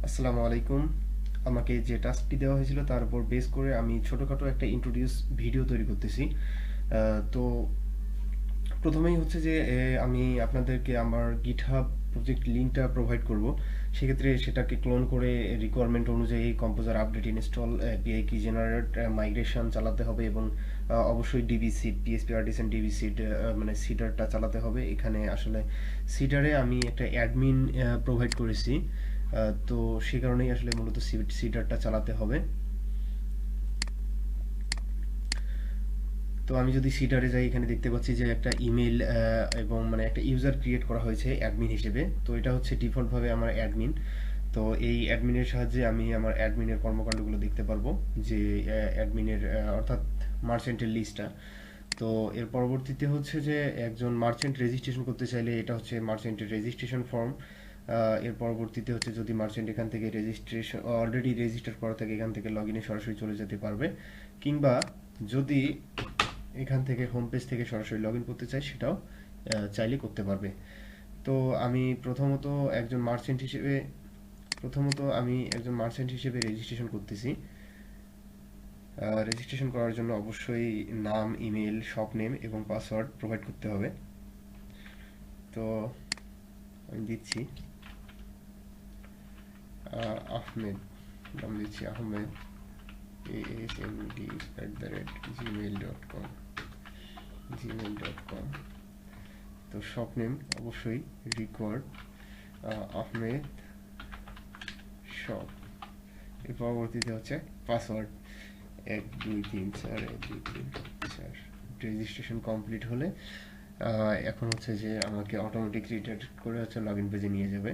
আসসালামু আলাইকুম। আমাকে যে টাস্কটি দেওয়া হয়েছিল তার উপর বেস করে আমি ছোটখাটো একটা ইন্ট্রোডিউস ভিডিও তৈরি করতেছি। তো প্রথমেই হচ্ছে যে আমি আপনাদেরকে আমার গিটহাব প্রজেক্ট লিঙ্কটা প্রোভাইড করব। সেক্ষেত্রে সেটাকে ক্লোন করে রিকোয়ারমেন্ট অনুযায়ী কম্পোজার আপডেট ইনস্টল, পিআই কি জেনারেট, মাইগ্রেশন চালাতে হবে এবং অবশ্যই DB seed, PSP artisan DB seed, মানে সিডারটা চালাতে হবে। এখানে আসলে সিডারে আমি একটা অ্যাডমিন প্রোভাইড করেছি। তো সেই কারণেই আসলে মূলত সিডারটা চালাতে হবে। তো আমি যদি সিটারে যাই, এখানে দেখতে পাচ্ছি যে একটা ইমেল এবং মানে একটা ইউজার ক্রিয়েট করা হয়েছে অ্যাডমিন হিসেবে। তো এটা হচ্ছে ডিফল্ট ভাবে আমার অ্যাডমিন। তো এই অ্যাডমিনের সাহায্যে আমি আমার অ্যাডমিনের কর্মকাণ্ডগুলো দেখতে পারবো, যে অ্যাডমিনের অর্থাৎ মার্চেন্টের লিস্টটা। তো এর পরবর্তীতে হচ্ছে যে একজন মার্চেন্ট রেজিস্ট্রেশন করতে চাইলে এটা হচ্ছে মার্চেন্টের রেজিস্ট্রেশন ফর্ম। এর পরবর্তীতে হচ্ছে যদি মার্চেন্ট এখান থেকে রেজিস্ট্রেশন অলরেডি রেজিস্টার করা থাকে, এখান থেকে লগ ইনে সরাসরি চলে যেতে পারবে। কিংবা যদি এখান থেকে হোম পেজ থেকে সরাসরি লগ ইন করতে চাই, সেটাও চাইলে করতে পারবে। তো আমি একজন মার্চেন্ট হিসেবে রেজিস্ট্রেশন করতেছি। রেজিস্ট্রেশন করার জন্য অবশ্যই নাম, ইমেল, শপ নেম এবং পাসওয়ার্ড প্রোভাইড করতে হবে। তো আমি দিচ্ছি আহমেদ, নাম দিচ্ছি আহমেদ asmd@gmail.com। তো শপ নেম অবশ্যই রিকোয়ার্ড আহমেদ শপ। এর পরবর্তীতে হচ্ছে পাসওয়ার্ড 1 2 3 4 1 2 3 4। রেজিস্ট্রেশন কমপ্লিট হলে এখন হচ্ছে যে আমাকে অটোমেটিক রিডাইরেক্ট করে হচ্ছে লগ ইন পেজে নিয়ে যাবে।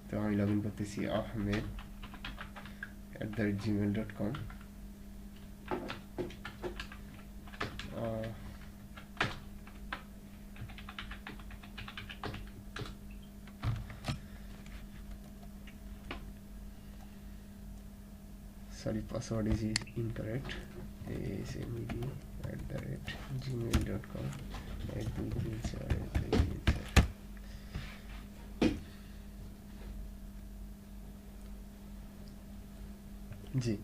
তো আমি লগ ইন করতেছি ahmed@gmail.com। Sorry, password is incorrect. asmd@gmail.com 1 2 3 4 1 2 3 4। জি।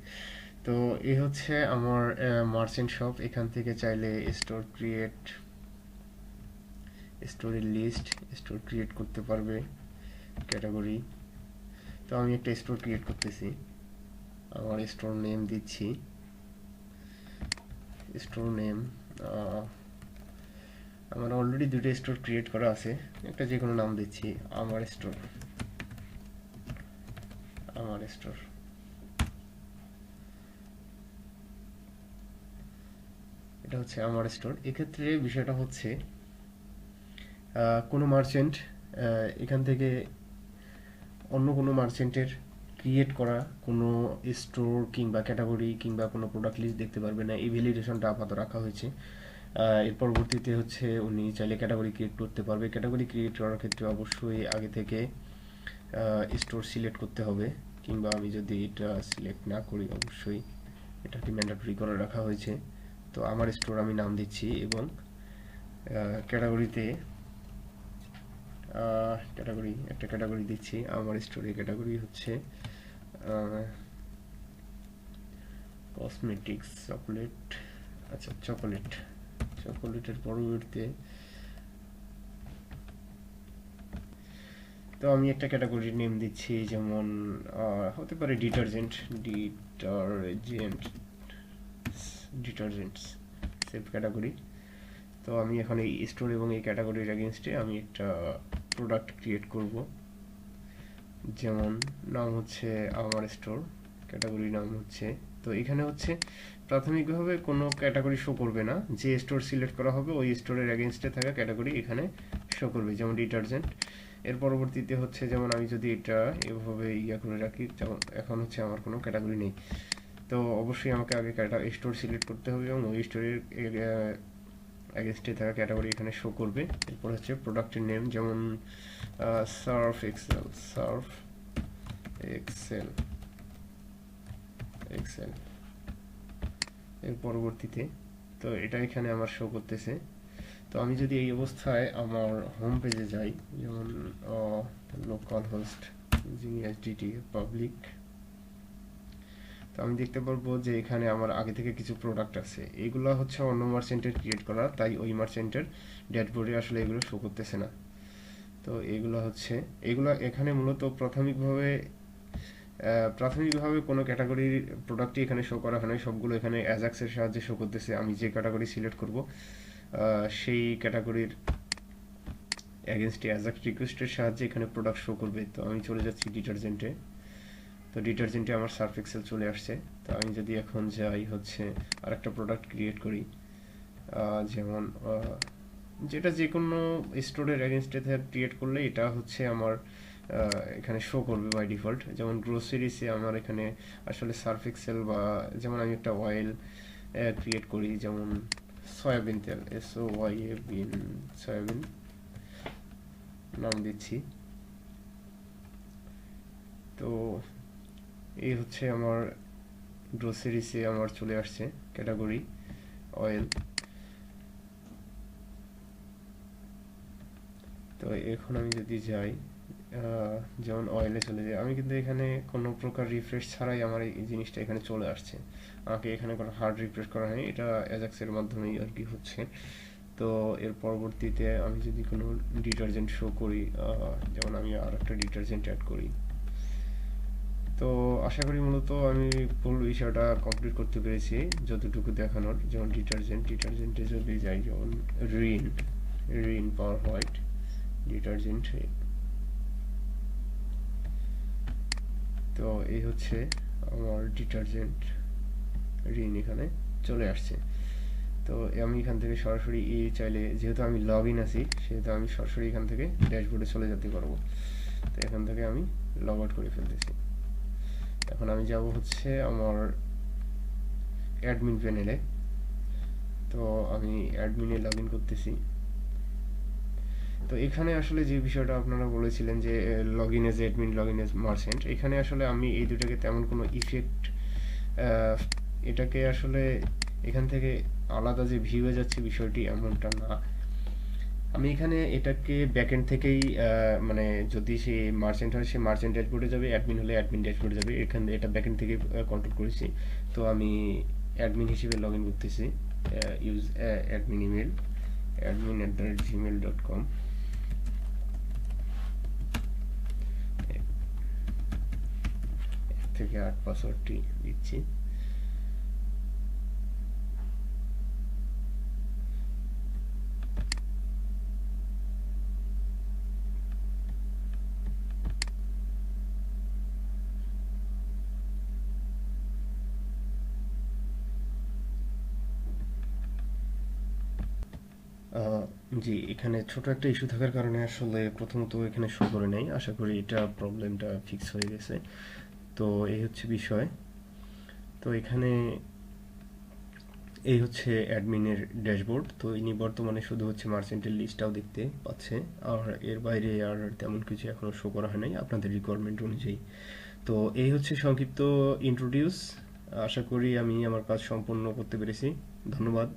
তো এই হচ্ছে আমার মার্চেন্ট শপ। এখান থেকে চাইলে স্টোরের লিস্ট, স্টোর ক্রিয়েট করতে পারবে, ক্যাটাগরি। তো আমি একটা স্টোর ক্রিয়েট করতেছি। আমার স্টোর নেম দিচ্ছি, স্টোর নেম আমার অলরেডি দুটো স্টোর ক্রিয়েট করা আছে, একটা যে কোনো নাম দিচ্ছি, আমার স্টোর। এটা হচ্ছে আমার স্টোর। এক্ষেত্রে বিষয়টা হচ্ছে কোনো মার্চেন্ট এখান থেকে অন্য কোনো মার্চেন্টের ক্রিয়েট করা কোনো স্টোর কিংবা ক্যাটাগরি কিংবা কোনো প্রোডাক্ট লিস্ট দেখতে পারবে না। এই ভ্যালিডেশনটা আপাতত রাখা হয়েছে। এর পরবর্তীতে হচ্ছে উনি চাইলে ক্যাটাগরি ক্রিয়েট করতে পারবে। ক্যাটাগরি ক্রিয়েট করার ক্ষেত্রে অবশ্যই আগে থেকে স্টোর সিলেক্ট করতে হবে, কিংবা আমি যদি এটা সিলেক্ট না করি অবশ্যই এটাকে ম্যান্ডেটরি করে রাখা হয়েছে। তো আমার স্টোর আমি নাম দিচ্ছি এবং ক্যাটাগরিতে একটা ক্যাটাগরি দিচ্ছি। আমার স্টোরে ক্যাটাগরি হচ্ছে কসমেটিক্স, চকলেট। আচ্ছা, চকোলেটের পরবর্তীতে তো আমি একটা ক্যাটাগরি নেম দিচ্ছি, যেমন হতে পারে ডিটারজেন্টস, সেভ ক্যাটাগরি। তো আমি এখন এই স্টোর এবং এই ক্যাটাগরির এগেনস্টে আমি একটা প্রোডাক্ট ক্রিয়েট করব, যেমন নাম হচ্ছে আমার স্টোর, ক্যাটাগরি নাম হচ্ছে। তো এখানে হচ্ছে প্রাথমিকভাবে কোনো ক্যাটাগরি শো করবে না, যে স্টোর সিলেক্ট করা হবে ওই স্টোরের এগেনস্টে থাকা ক্যাটাগরি এখানে শো করবে, যেমন ডিটারজেন্ট। এর পরবর্তীতে হচ্ছে যেমন আমি যদি এটা এভাবে করে রাখি, যেমন এখন হচ্ছে আমার কোনো ক্যাটাগরি নেই। তো অবশ্যই আমাকে আগে স্টোর সিলেক্ট করতে হবে এবং ওই স্টোরের এগেনস্টে থাকা ক্যাটাগরি এখানে শো করবে। এরপর হচ্ছে প্রোডাক্টের নেম, যেমন সার্ফ এক্সেল। এর পরবর্তীতে তো এটা এখানে আমার শো করতেছে। তো আমি যদি এই অবস্থায় আমার হোম পেজে যাই, যেমন লোকাল জিনিয়াস ডিটি পাবলিক। তো আমি দেখতে পারবো যে এখানে আমার আগে থেকে কিছু প্রোডাক্ট আছে, এগুলো হচ্ছে অন্য মার্চেন্টের ক্রিয়েট করা, তাই ওই মার্চেন্টের ড্যাশবোর্ডে আসলে এগুলো শো করতেছে না। তো এগুলো হচ্ছে, এগুলো এখানে মূলত প্রাথমিকভাবে কোনো ক্যাটাগরির প্রোডাক্টই এখানে শো করা হয় না, সবগুলো এখানে অ্যাজাক্সের সাহায্যে শো করতেছে। আমি যে ক্যাটাগরি সিলেক্ট করব সেই ক্যাটাগরির এগেনস্টে অ্যাজাক্স রিকোয়েস্টের সাহায্যে এখানে প্রোডাক্ট শো করবে। তো আমি চলে যাচ্ছি ডিটারজেন্টে। তো ডিটারজেন্টে আমার সার্ফ এক্সেল চলে আসছে। তো আমি যদি এখন যাই হচ্ছে আরেকটা প্রোডাক্ট ক্রিয়েট করি, যেমন যেটা যে কোনো স্টোরের এগেনস্টে ক্রিয়েট করলে এটা হচ্ছে আমার এখানে শো করবে বাই ডিফল্ট। যেমন গ্রোসারিসে আমার এখানে আসলে সার্ফ এক্সেল, বা যেমন আমি একটা অয়েল ক্রিয়েট করি, যেমন সয়াবিন তেল, SOYABIN, সয়াবিন নাম দিচ্ছি। তো এই হচ্ছে আমার গ্রোসারিসে আমার চলে আসছে ক্যাটাগরি অয়েল। তো এখন আমি যদি যাই, যেমন অয়েলে চলে যাই, আমি কিন্তু এখানে কোনো প্রকার রিফ্রেশ ছাড়াই আমার এই জিনিসটা এখানে চলে আসছে। আমাকে এখানে কোনো হার্ড রিফ্রেশ করা হয়নি, এটা অ্যাজাক্সের মাধ্যমেই আর কি হচ্ছে। তো এর পরবর্তীতে আমি যদি কোনো ডিটারজেন্ট শো করি, যেমন আমি আর একটা ডিটারজেন্ট অ্যাড করি, তো আশা করি মূলত আমি ফুল বিষয়টা কমপ্লিট করতে পেরেছি যতটুকু দেখানোর। যেমন ডিটারজেন্টে যদি যাই, যেমন রিন পাওয়ার হোয়াইট ডিটারজেন্ট। তো এই হচ্ছে আমার ডিটারজেন্ট রিন এখানে চলে আসছে। তো আমি এখান থেকে সরাসরি চাইলে, যেহেতু আমি লগ ইন আছি, সেহেতু আমি সরাসরি এখান থেকে ড্যাশবোর্ডে চলে যেতে পারবো। তো এখান থেকে আমি লগ আউট করে ফেলতেছি। এখন আমি যাব হচ্ছে আমার অ্যাডমিন প্যানেলে। তো আমি অ্যাডমিনে লগ ইন করতেছি। তো এখানে আসলে যে বিষয়টা আপনারা বলেছিলেন যে log in as admin, log in as merchant, এখানে আসলে আমি এই দুটাকে তেমন কোনো ইফেক্ট, এটাকে আসলে এখান থেকে আলাদা যে ভিউ হয়ে যাচ্ছে বিষয়টি এমনটা না। আমি এখানে এটাকে ব্যাকএন্ড থেকেই, মানে যদি সে মার্চেন্ট হয় সে মার্চেন্ট ড্যাশবোর্ডে যাবে, অ্যাডমিন হলে অ্যাডমিন ড্যাশবোর্ডে যাবে, এখানে এটা ব্যাকএন্ড থেকে কন্ট্রোল করেছি। তো আমি অ্যাডমিন হিসেবে লগ ইন করতেছি, ইউজ অ্যাডমিন ইমেল, admin@gmail.com। থেকে 8 পাসওয়ার্ডটি দিচ্ছি। জি, এখানে ছোট একটা ইস্যু থাকার কারণে আসলে প্রথমত এখানে শো করে নাই। আশা করি এটা প্রবলেমটা ফিক্স হয়ে গেছে। তো এই হচ্ছে বিষয়। তো এখানে এই হচ্ছে অ্যাডমিনের ড্যাশবোর্ড। তো ইনি বর্তমানে শুধু হচ্ছে মার্চেন্টের লিস্টটাও দেখতে পাচ্ছে, আর এর বাইরে আর তেমন কিছু এখনো শো করা হয় নাই আপনাদের রিকোয়ারমেন্ট অনুযায়ী। তো এই হচ্ছে সংক্ষিপ্ত ইন্ট্রোডিউস। আশা করি আমি আমার কাজ সম্পন্ন করতে পেরেছি। ধন্যবাদ।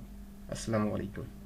আসসালামু আলাইকুম।